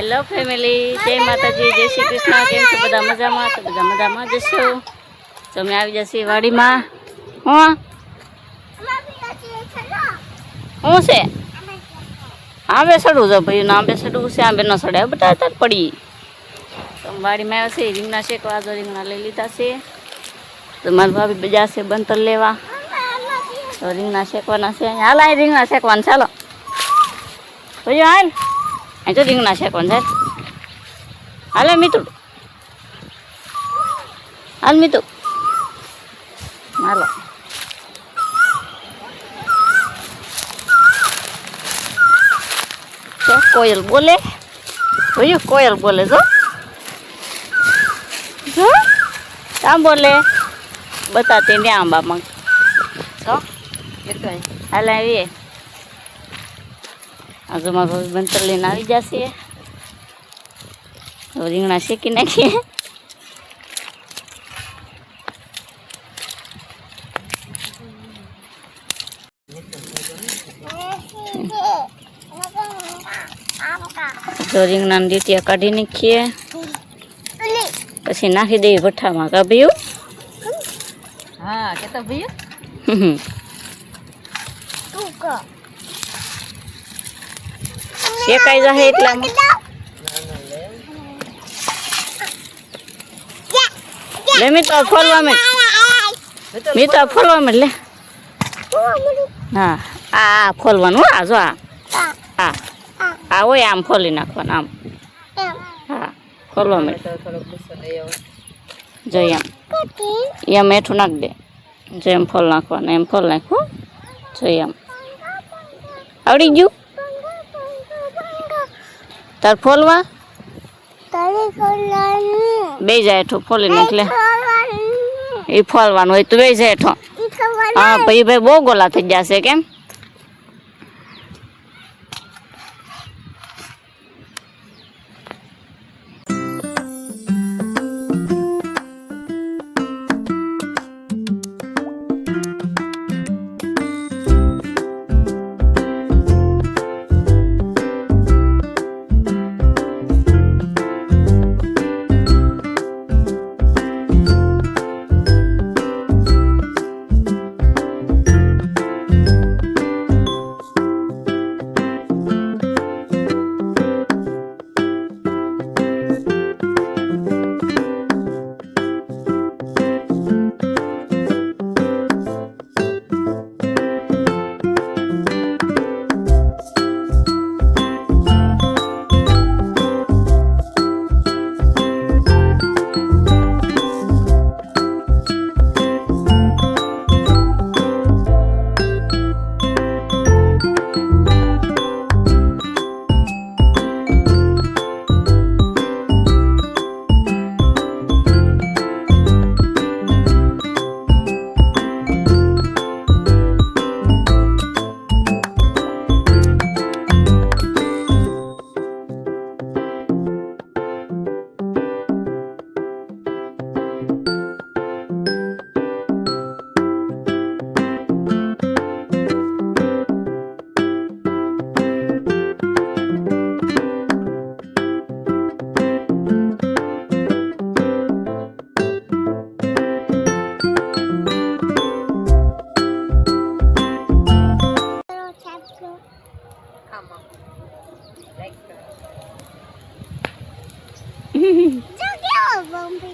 Hello family, જય માતાજી, જય શ્રી કૃષ્ણ. કેમ છો બધા? મજામાં? તો બધા મજામાં જશો. તો અમે આવી જશે વાડીમાં. હું છે આંબે સડવું છે ભાઈ, આંબે સડવું છે. આંબે ન સડે બટા તાર પડી. તો વાડીમાં આવ્યા છે રીંગણા શેકવા. તો રીંગણા લઈ લીધા છે. તો મારા ભાભી બજા છે બંતર લેવા. તો રીંગણા શેકવાના છે. હાલ અહીં રીંગણા શેકવાના. ચાલો ભાઈ હાલ અહીં તો રીંગણા શેકવાના છે. હાલે મીતું, હાલ મીતું, હાલો. કોયલ બોલે, જોયું કોયલ બોલે. જો જો આમ બોલે, બતાતે ને આંબામાં. જો હાલ આવીએ. આજે મારો બંતર લઈને આવી જશે. તો રીંગણા શેકી નાખીએ. તો રીંગણાની ડીટીયા કાઢી નાખીએ. પછી નાખી દઈએ ભઠ્ઠામાં. કા ભયું? હા કેતા ભયું શેકાઈ જાય એટલામાં. લે મી તો ફોલવા મે, મી તો ફોલવા મે. લે હા આ ફોલવાનું. આ જો આ આ હોય આમ ફોલી નાખવાનું. આમ હા ફોલવા મે. જો એમ હેઠું નાખ દે. જો એમ ફોલ નાખવાનું. એમ ફોલ નાખવું. જો એમ આવડી ગયું તાર ફોલવા. બે જાય હેઠું ફોલી નાખ. લે એ ફોલવાનું હોય તો બે જાય હેઠો. હા ભાઈ ભાઈ બહુ ગોલા થઈ જશે. કેમ?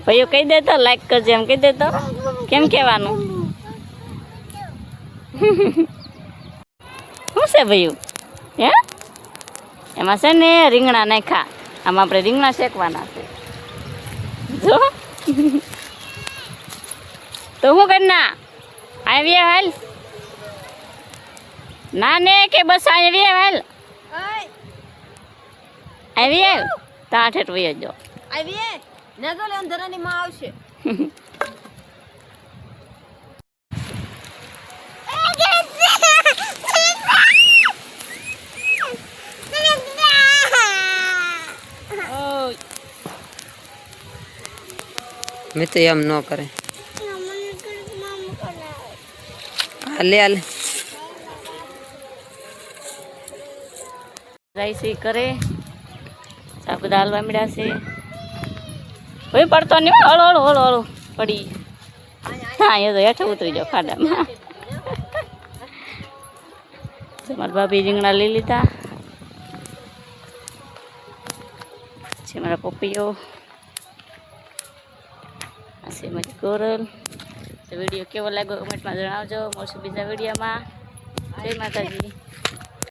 ભાઈઓ કહી દેતો લાઈક કરજે. એમ કહી દેતો. કેમ કહેવાનું? શું છે ભાઈઓ? હે એમાં છે ને રીંગણા નાખા. આમાં આપણે રીંગણા શેકવાના છે. જો તો શું કરી ના આવી હાલ ના ને કે બસ આવી હાલ આવી હાલ તા ઠેઠ વહી જો આવી ને તો લેન ધરાની માં આવશે. મેં તો એમ ન કરે. હાલે હાલે રાઈસી કરે. આ બધા હાલવા મળ્યા છે ભાઈ પડતો નહીં હળો હળો હળો હળો પડી હા એ તો હેઠે ઉતરી જાઓ ખાડામાં મારા ભાભી રીંગણા લઈ લીધા છે મારા પપ્પીઓ આ છે મારી ગોરલ તો વિડીયો કેવો લાગ્યો કમેન્ટમાં જણાવજો મળશું બીજા વિડીયોમાં જય માતાજી